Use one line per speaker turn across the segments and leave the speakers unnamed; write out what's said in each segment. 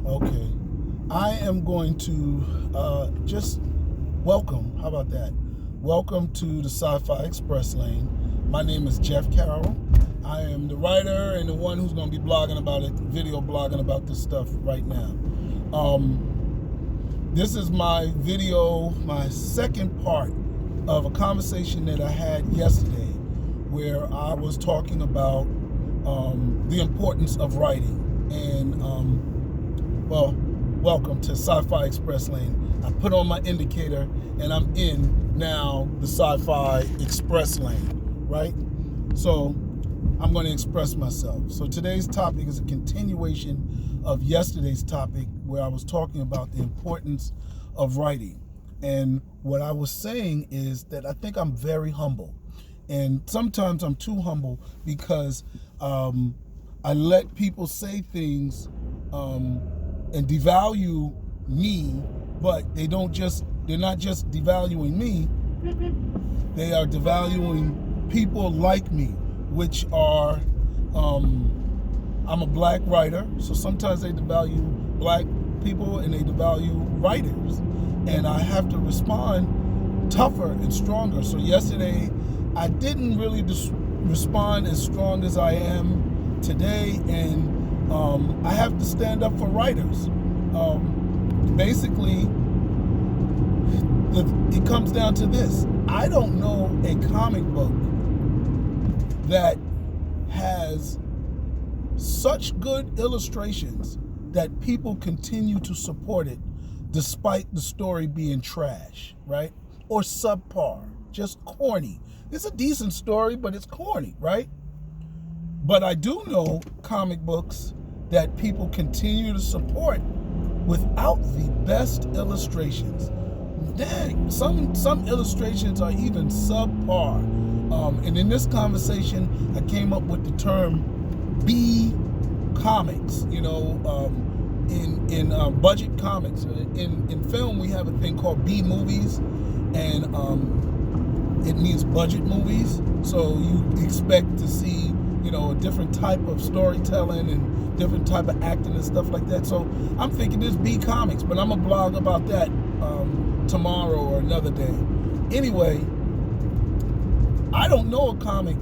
Okay. I am going to just welcome. How about that? Welcome to the Sci-Fi Express Lane. My name is Jeff Carroll. I am the writer and the one who's going to be blogging about it, video blogging about this stuff right now. This is my video, my second part of a conversation that I had yesterday where I was talking about the importance of writing. And, welcome to Sci-Fi Express Lane. I put on my indicator and I'm in now the Sci-Fi Express Lane, right? So I'm going to express myself. So today's topic is a continuation of yesterday's topic where I was talking about the importance of writing. And what I was saying is that I think I'm very humble. And sometimes I'm too humble because I let people say things and devalue me, but they're not just devaluing me, they are devaluing people like me, which are, I'm a black writer, so sometimes they devalue black people and they devalue writers. And I have to respond tougher and stronger. So yesterday, I didn't really respond as strong as I am today, and I have to stand up for writers. Basically, it comes down to this. I don't know a comic book that has such good illustrations that people continue to support it despite the story being trash, right? Or subpar, just corny. It's a decent story, but it's corny, right? But I do know comic books that people continue to support without the best illustrations. Dang, some illustrations are even subpar. And in this conversation, I came up with the term B comics. You know, in budget comics, in film we have a thing called B movies, and it means budget movies. So you expect to see, you know, a different type of storytelling and different type of acting and stuff like that. So I'm thinking this B comics, but I'm gonna blog about that tomorrow or another day. Anyway, I don't know a comic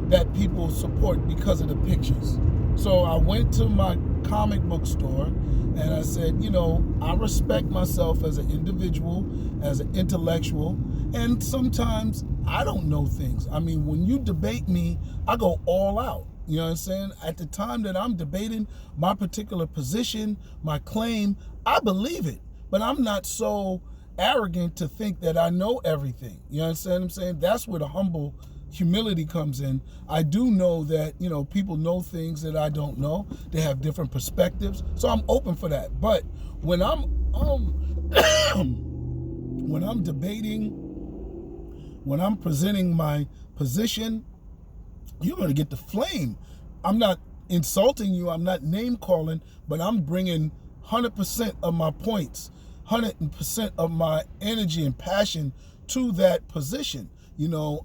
that people support because of the pictures. So I went to my comic book store and I said, you know, I respect myself as an individual, as an intellectual, and sometimes I don't know things. I mean, when you debate me, I go all out. You know what I'm saying? At the time that I'm debating my particular position, my claim, I believe it. But I'm not so arrogant to think that I know everything. You know what I'm saying? That's where the humble humility comes in. I do know that, you know, people know things that I don't know. They have different perspectives. So I'm open for that. But when I'm when I'm debating, when I'm presenting my position, you're going to get the flame. I'm not insulting you. I'm not name calling, but I'm bringing 100% of my points, 100% of my energy and passion to that position, you know,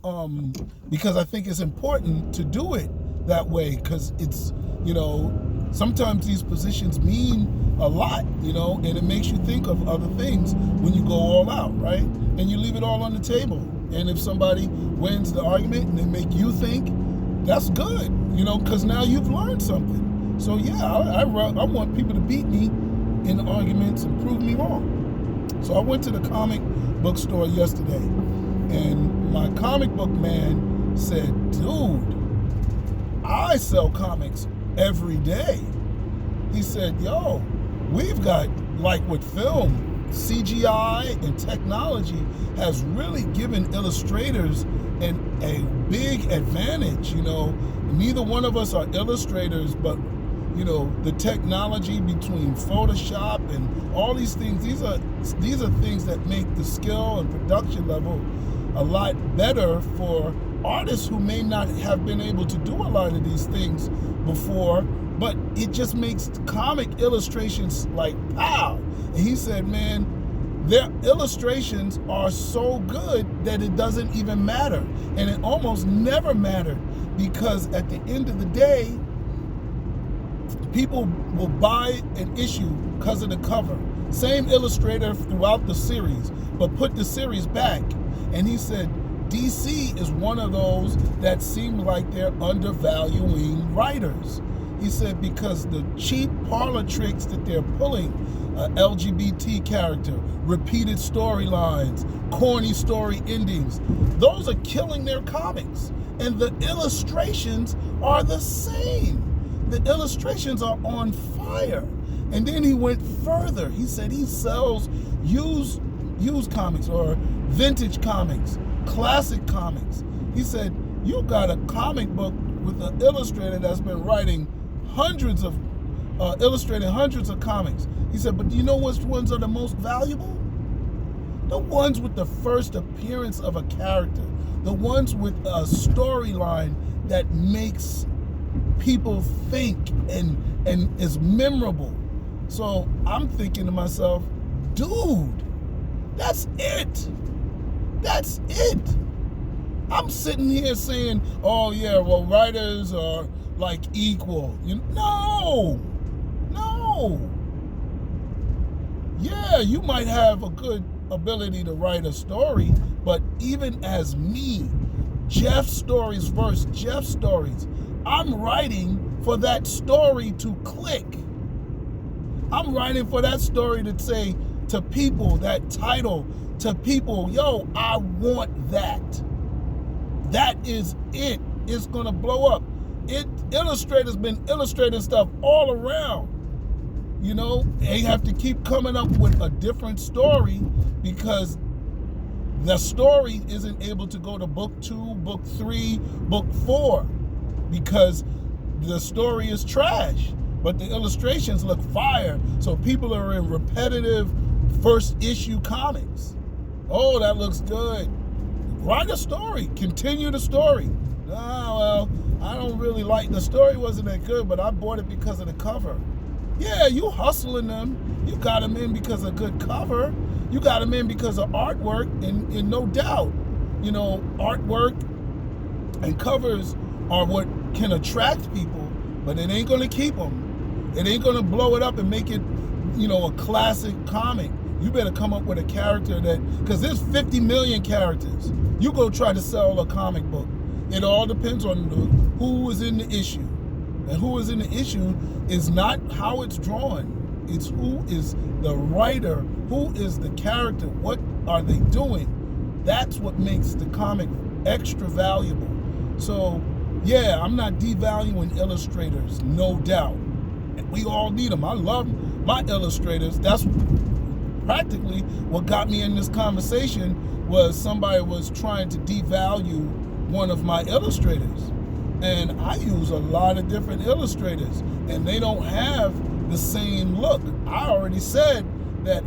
because I think it's important to do it that way, because it's, you know, sometimes these positions mean a lot, you know, and it makes you think of other things when you go all out, right? And you leave it all on the table. And if somebody wins the argument and they make you think, that's good, you know, because now you've learned something. So yeah, I want people to beat me in the arguments and prove me wrong. So I went to the comic book store yesterday, and my comic book man said, dude, I sell comics every day. He said, yo, we've got, like with film, CGI and technology has really given illustrators a big advantage. You know, neither one of us are illustrators, but you know, the technology between Photoshop and all these things, these are things that make the skill and production level a lot better for artists who may not have been able to do a lot of these things before, but it just makes comic illustrations like pow. And he said, man, their illustrations are so good that it doesn't even matter. And it almost never mattered, because at the end of the day, People will buy an issue because of the cover. Same illustrator throughout the series, but put the series back. And he said, DC is one of those that seem like they're undervaluing writers. He said because the cheap parlor tricks that they're pulling, LGBT character, repeated storylines, corny story endings, those are killing their comics. And the illustrations are the same. The illustrations are on fire. And then he went further. He said he sells used comics or vintage comics, classic comics. He said, you got a comic book with an illustrator that's been writing illustrating hundreds of comics. He said, but do you know which ones are the most valuable? The ones with the first appearance of a character. The ones with a storyline that makes people think and is memorable. So I'm thinking to myself, dude, that's it. That's it. I'm sitting here saying, oh yeah, well, writers are like equal. No. Yeah, you might have a good ability to write a story, but even as me, Jeff Stories versus Jeff Stories, I'm writing for that story to click. I'm writing for that story to say to people, that title to people, yo, I want that. That is it. It's gonna blow up. Illustrators been illustrating stuff all around. They have to keep coming up with a different story because the story isn't able to go to book 2, book 3, book 4 because the story is trash, but the illustrations look fire. So people are in repetitive first issue comics. Oh, that looks good. Write a story. Continue the story. Well, I don't really like the story. Wasn't that good, but I bought it because of the cover. Yeah, you hustling them. You got them in because of good cover. You got them in because of artwork, and no doubt, artwork and covers are what can attract people, but it ain't going to keep them. It ain't going to blow it up and make it, a classic comic. You better come up with a character because there's 50 million characters. You go try to sell a comic book. It all depends on who is in the issue. And who is in the issue is not how it's drawn. It's who is the writer, who is the character, what are they doing? That's what makes the comic extra valuable. So, yeah, I'm not devaluing illustrators, no doubt. We all need them. I love my illustrators. That's practically what got me in this conversation was somebody was trying to devalue one of my illustrators. And I use a lot of different illustrators, and they don't have the same look. I already said that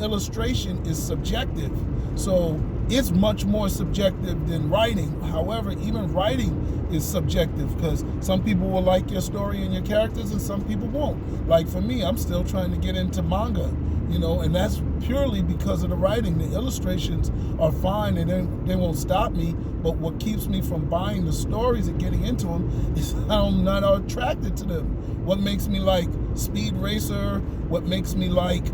illustration is subjective. So it's much more subjective than writing. However, even writing is subjective because some people will like your story and your characters and some people won't. Like for me, I'm still trying to get into manga, and that's purely because of the writing. The illustrations are fine and they won't stop me, but what keeps me from buying the stories and getting into them is I'm not attracted to them. What makes me like Speed Racer, what makes me like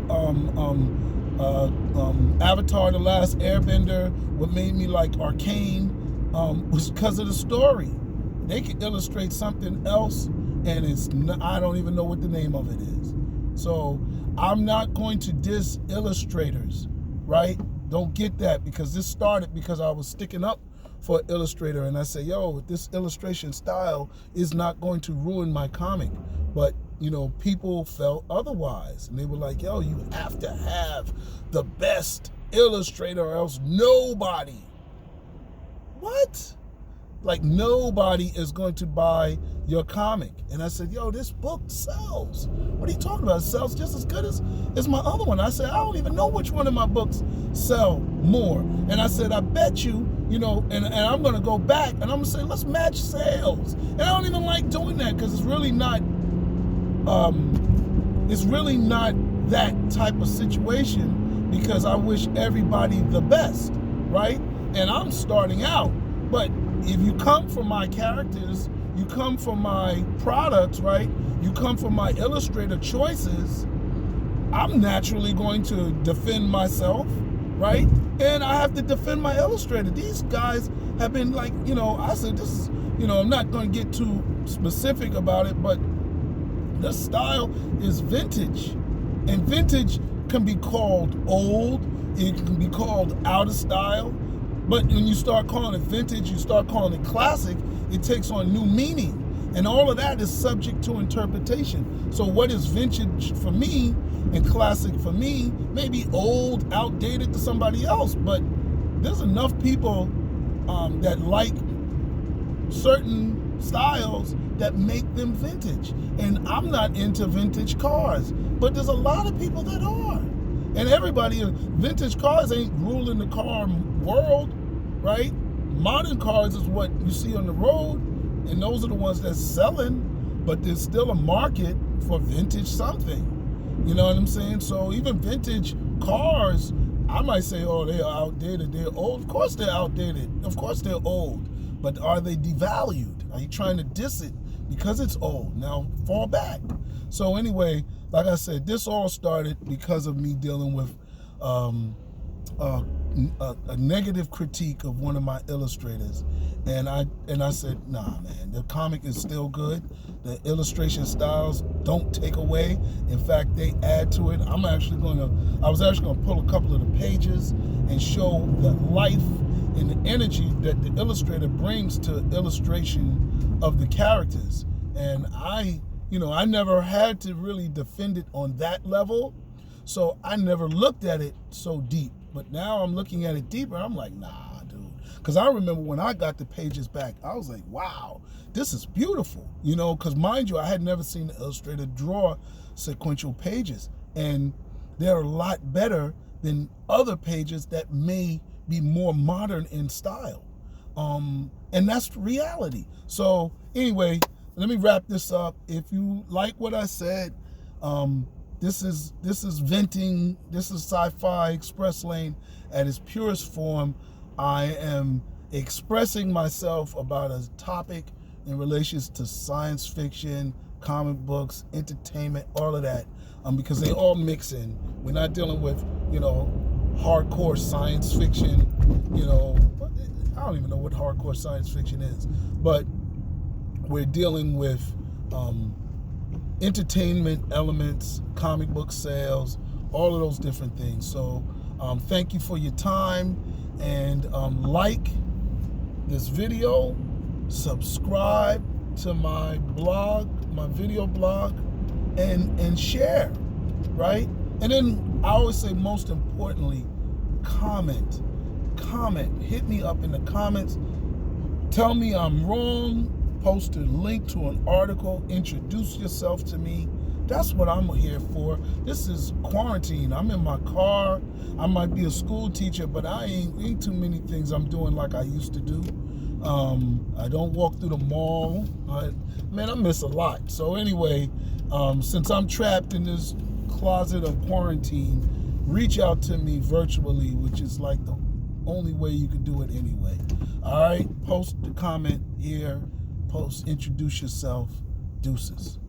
Avatar: The Last Airbender, what made me like Arcane was because of the story. They could illustrate something else and I don't even know what the name of it is. So I'm not going to diss illustrators, right? Don't get that, because this started because I was sticking up for an illustrator and I said, yo, this illustration style is not going to ruin my comic. But, people felt otherwise. And they were like, yo, you have to have the best illustrator or else nobody. What? Like nobody is going to buy your comic. And I said, yo, this book sells. What are you talking about? It sells just as good as my other one. I said, I don't even know which one of my books sell more. And I said, I bet you, and I'm going to go back and I'm going to say, let's match sales. And I don't even like doing that because it's really not that type of situation because I wish everybody the best, right? And I'm starting out. But if you come from my characters, you come from my products, right? you come from my illustrator choices, I'm naturally going to defend myself, right? And I have to defend my illustrator. These guys have been like, I said this is, I'm not going to get too specific about it, but the style is vintage. And vintage can be called old, it can be called out of style. But when you start calling it vintage, you start calling it classic, it takes on new meaning. And all of that is subject to interpretation. So what is vintage for me and classic for me may be old, outdated to somebody else. But there's enough people that like certain styles that make them vintage. And I'm not into vintage cars, but there's a lot of people that are. And everybody, vintage cars ain't ruling the car world, right? Modern cars is what you see on the road, and those are the ones that's selling, but there's still a market for vintage something. You know what I'm saying? So even vintage cars, I might say, oh, they're outdated, they're old. Of course they're outdated. Of course they're old. But are they devalued? Are you trying to diss it because it's old? Now fall back. So anyway, like I said, this all started because of me dealing with a negative critique of one of my illustrators, and I said, nah, man, the comic is still good. The illustration styles don't take away. In fact, they add to it. I was actually going to pull a couple of the pages and show the life and the energy that the illustrator brings to illustration of the characters. And I never had to really defend it on that level, so I never looked at it so deep. But now I'm looking at it deeper. I'm like, nah, dude. Because I remember when I got the pages back, I was like, wow, this is beautiful. Because mind you, I had never seen the illustrator draw sequential pages. And they're a lot better than other pages that may be more modern in style. And that's reality. So anyway, let me wrap this up. If you like what I said, this is venting. This is Sci-Fi Express Lane at its purest form. I am expressing myself about a topic in relation to science fiction, comic books, entertainment, all of that, because they all mix in. We're not dealing with, hardcore science fiction. I don't even know what hardcore science fiction is, but we're dealing with entertainment elements, comic book sales, all of those different things. So thank you for your time, and like this video, subscribe to my blog, my video blog, and share, right? And then I always say, most importantly, comment, hit me up in the comments, tell me I'm wrong, post a link to an article, introduce yourself to me. That's what I'm here for. This is quarantine. I'm in my car. I might be a school teacher, but I ain't too many things I'm doing like I used to do. I don't walk through the mall. I miss a lot. So anyway, since I'm trapped in this closet of quarantine, reach out to me virtually, which is like the only way you can do it anyway. All right, post the comment here. Post, introduce yourself. Deuces.